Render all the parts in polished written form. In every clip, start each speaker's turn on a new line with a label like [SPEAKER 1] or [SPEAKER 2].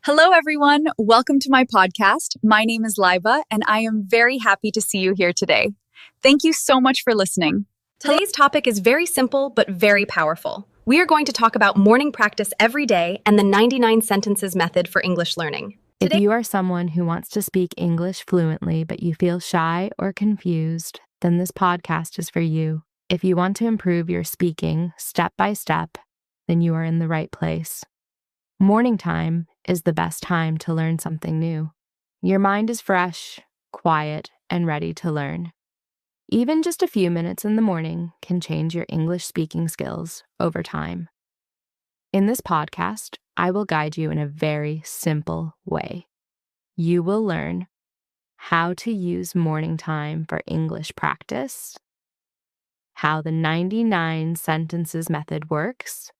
[SPEAKER 1] Hello, everyone. Welcome to my podcast. My name is Liba, and I am very happy to see you here today. Thank you so much for listening.
[SPEAKER 2] Today's topic is very simple but very powerful. We are going to talk about morning practice every day and the 99 sentences method for English learning.
[SPEAKER 3] If you are someone who wants to speak English fluently but you feel shy or confused, then this podcast is for you. If you want to improve your speaking step by step, then you are in the right place. Morning time is the best time to learn something new. Your mind is fresh, quiet, and ready to learn. Even just a few minutes in the morning can change your English speaking skills over time. In this podcast, I will guide you in a very simple way. You will learn how to use morning time for English practice, how the 99 sentences method works,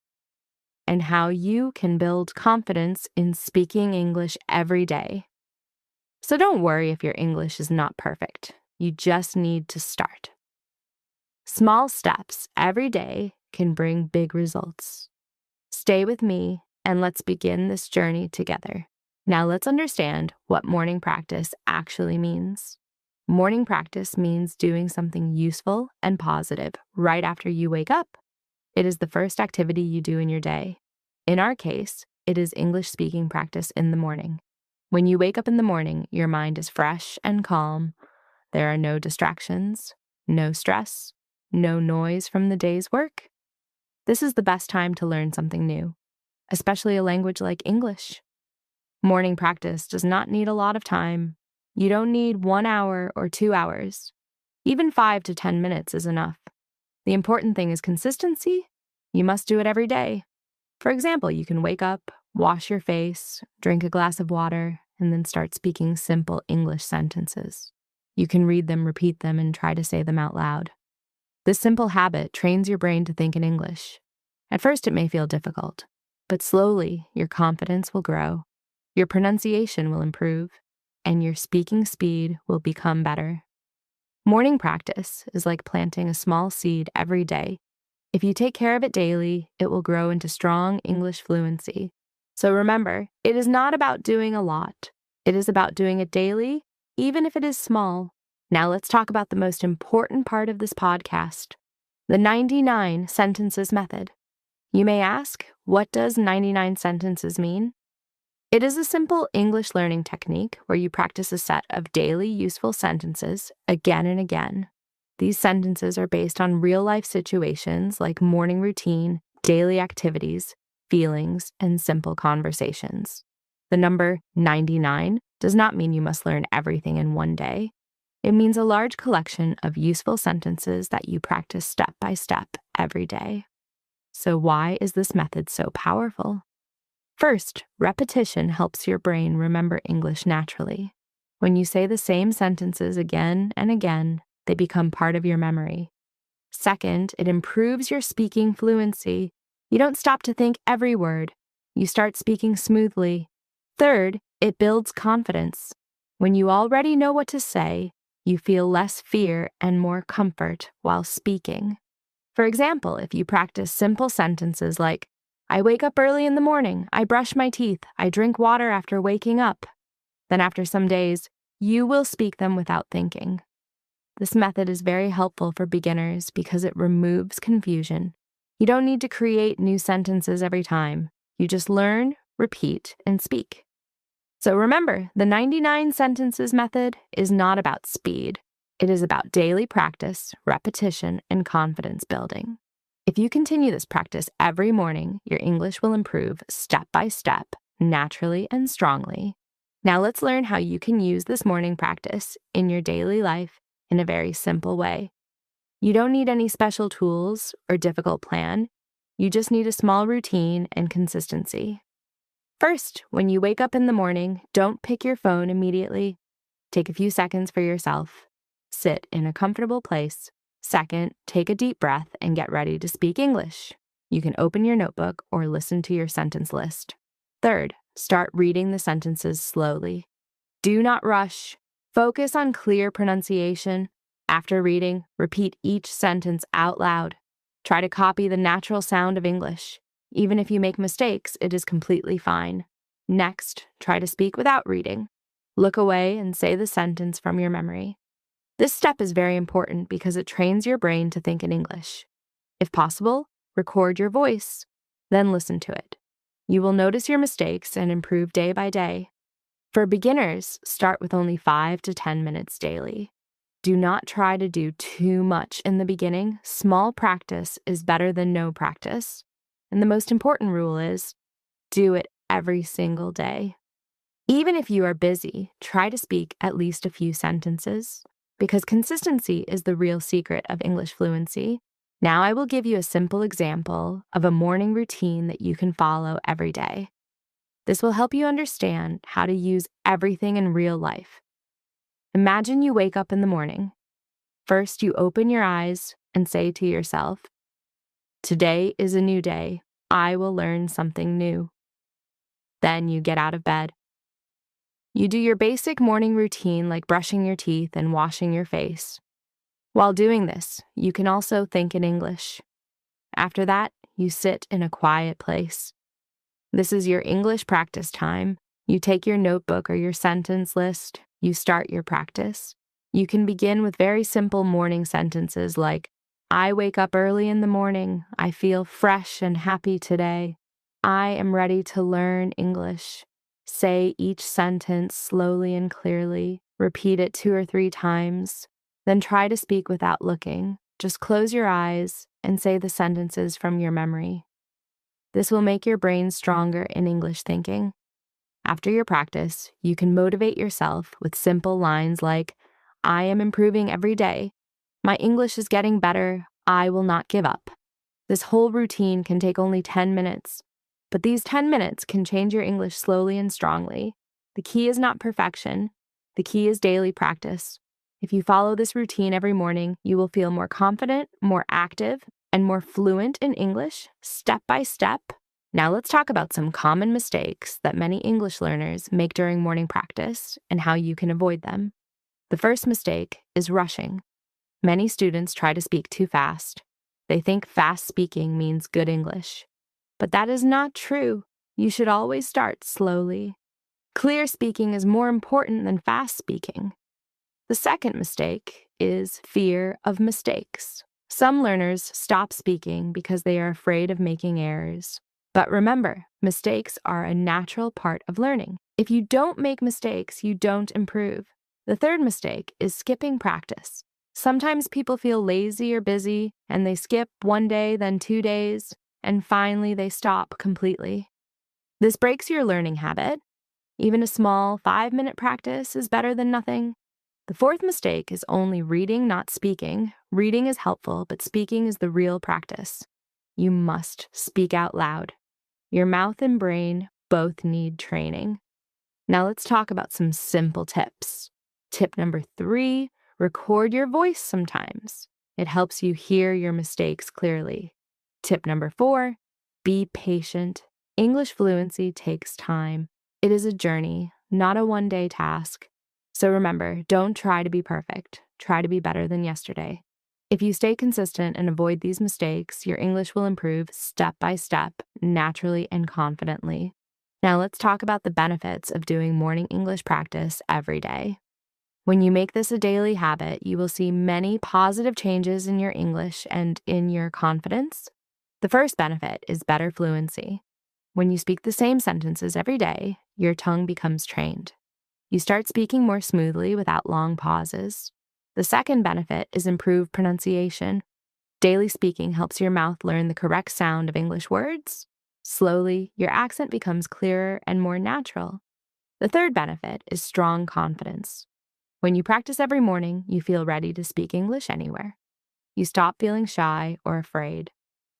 [SPEAKER 3] and how you can build confidence in speaking English every day. So don't worry if your English is not perfect. You just need to start. Small steps every day can bring big results. Stay with me and let's begin this journey together. Now let's understand what morning practice actually means. Morning practice means doing something useful and positive right after you wake up. It is the first activity you do in your day. In our case, it is English speaking practice in the morning. When you wake up in the morning, your mind is fresh and calm. There are no distractions, no stress, no noise from the day's work. This is the best time to learn something new, especially a language like English. Morning practice does not need a lot of time. You don't need 1 hour or 2 hours. Even 5 to 10 minutes is enough. The important thing is consistency. You must do it every day. For example, you can wake up, wash your face, drink a glass of water, and then start speaking simple English sentences. You can read them, repeat them, and try to say them out loud. This simple habit trains your brain to think in English. At first, it may feel difficult, but slowly, your confidence will grow, your pronunciation will improve, and your speaking speed will become better. Morning practice is like planting a small seed every day. If you take care of it daily, it will grow into strong English fluency. So remember, it is not about doing a lot. It is about doing it daily, even if it is small. Now let's talk about the most important part of this podcast, the 99 sentences method. You may ask, what does 99 sentences mean? It is a simple English learning technique where you practice a set of daily useful sentences again and again. These sentences are based on real-life situations like morning routine, daily activities, feelings, and simple conversations. The number 99 does not mean you must learn everything in one day. It means a large collection of useful sentences that you practice step by step every day. So why is this method so powerful? First, repetition helps your brain remember English naturally. When you say the same sentences again and again, they become part of your memory. Second, it improves your speaking fluency. You don't stop to think every word. You start speaking smoothly. Third, it builds confidence. When you already know what to say, you feel less fear and more comfort while speaking. For example, if you practice simple sentences like, I wake up early in the morning, I brush my teeth, I drink water after waking up, then after some days, you will speak them without thinking. This method is very helpful for beginners because it removes confusion. You don't need to create new sentences every time. You just learn, repeat, and speak. So remember, the 99 sentences method is not about speed. It is about daily practice, repetition, and confidence building. If you continue this practice every morning, your English will improve step by step, naturally and strongly. Now let's learn how you can use this morning practice in your daily life in a very simple way. You don't need any special tools or difficult plan. You just need a small routine and consistency. First, when you wake up in the morning, don't pick your phone immediately. Take a few seconds for yourself. Sit in a comfortable place. Second, take a deep breath and get ready to speak English. You can open your notebook or listen to your sentence list. Third, start reading the sentences slowly. Do not rush. Focus on clear pronunciation. After reading, repeat each sentence out loud. Try to copy the natural sound of English. Even if you make mistakes, it is completely fine. Next, try to speak without reading. Look away and say the sentence from your memory. This step is very important because it trains your brain to think in English. If possible, record your voice, then listen to it. You will notice your mistakes and improve day by day. For beginners, start with only 5 to 10 minutes daily. Do not try to do too much in the beginning. Small practice is better than no practice. And the most important rule is, do it every single day. Even if you are busy, try to speak at least a few sentences, because consistency is the real secret of English fluency. Now I will give you a simple example of a morning routine that you can follow every day. This will help you understand how to use everything in real life. Imagine you wake up in the morning. First, you open your eyes and say to yourself, "Today is a new day. I will learn something new." Then you get out of bed. You do your basic morning routine like brushing your teeth and washing your face. While doing this, you can also think in English. After that, you sit in a quiet place. This is your English practice time. You take your notebook or your sentence list. You start your practice. You can begin with very simple morning sentences like, "I wake up early in the morning. I feel fresh and happy today. I am ready to learn English." Say each sentence slowly and clearly. Repeat it 2 or 3 times. Then try to speak without looking. Just close your eyes and say the sentences from your memory. This will make your brain stronger in English thinking. After your practice, you can motivate yourself with simple lines like, "I am improving every day. My English is getting better. I will not give up." This whole routine can take only 10 minutes, but these 10 minutes can change your English slowly and strongly. The key is not perfection. The key is daily practice. If you follow this routine every morning, you will feel more confident, more active, and more fluent in English, step by step. Now let's talk about some common mistakes that many English learners make during morning practice and how you can avoid them. The first mistake is rushing. Many students try to speak too fast. They think fast speaking means good English. But that is not true. You should always start slowly. Clear speaking is more important than fast speaking. The second mistake is fear of mistakes. Some learners stop speaking because they are afraid of making errors. But remember, mistakes are a natural part of learning. If you don't make mistakes, you don't improve. The third mistake is skipping practice. Sometimes people feel lazy or busy, and they skip 1 day, then 2 days, and finally they stop completely. This breaks your learning habit. Even a small 5-minute practice is better than nothing. The fourth mistake is only reading, not speaking. Reading is helpful, but speaking is the real practice. You must speak out loud. Your mouth and brain both need training. Now let's talk about some simple tips. Tip number 3, record your voice sometimes. It helps you hear your mistakes clearly. Tip number 4, be patient. English fluency takes time. It is a journey, not a one-day task. So remember, don't try to be perfect. Try to be better than yesterday. If you stay consistent and avoid these mistakes, your English will improve step by step, naturally and confidently. Now let's talk about the benefits of doing morning English practice every day. When you make this a daily habit, you will see many positive changes in your English and in your confidence. The first benefit is better fluency. When you speak the same sentences every day, your tongue becomes trained. You start speaking more smoothly without long pauses. The second benefit is improved pronunciation. Daily speaking helps your mouth learn the correct sound of English words. Slowly, your accent becomes clearer and more natural. The third benefit is strong confidence. When you practice every morning, you feel ready to speak English anywhere. You stop feeling shy or afraid.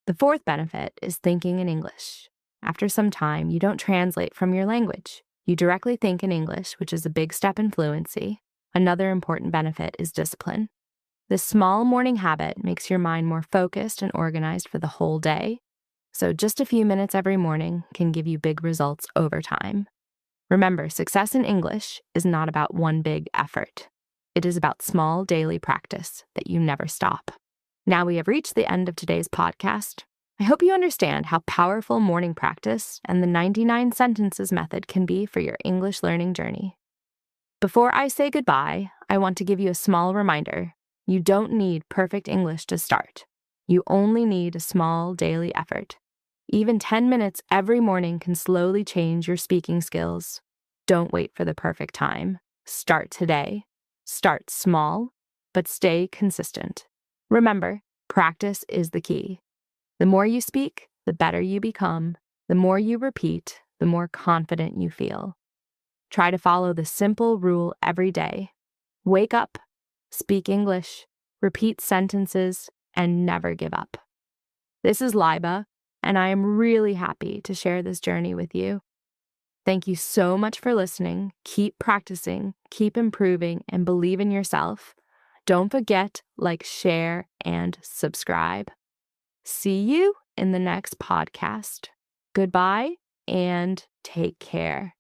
[SPEAKER 3] The fourth benefit is thinking in English. After some time, you don't translate from your language. You directly think in English, which is a big step in fluency. Another important benefit is discipline. This small morning habit makes your mind more focused and organized for the whole day. So just a few minutes every morning can give you big results over time. Remember, success in English is not about one big effort. It is about small daily practice that you never stop. Now we have reached the end of today's podcast. I hope you understand how powerful morning practice and the 99 sentences method can be for your English learning journey. Before I say goodbye, I want to give you a small reminder. You don't need perfect English to start. You only need a small daily effort. Even 10 minutes every morning can slowly change your speaking skills. Don't wait for the perfect time. Start today. Start small, but stay consistent. Remember, practice is the key. The more you speak, the better you become. The more you repeat, the more confident you feel. Try to follow the simple rule every day. Wake up, speak English, repeat sentences, and never give up. This is Liba, and I am really happy to share this journey with you. Thank you so much for listening. Keep practicing, keep improving, and believe in yourself. Don't forget, like, share, and subscribe. See you in the next podcast. Goodbye and take care.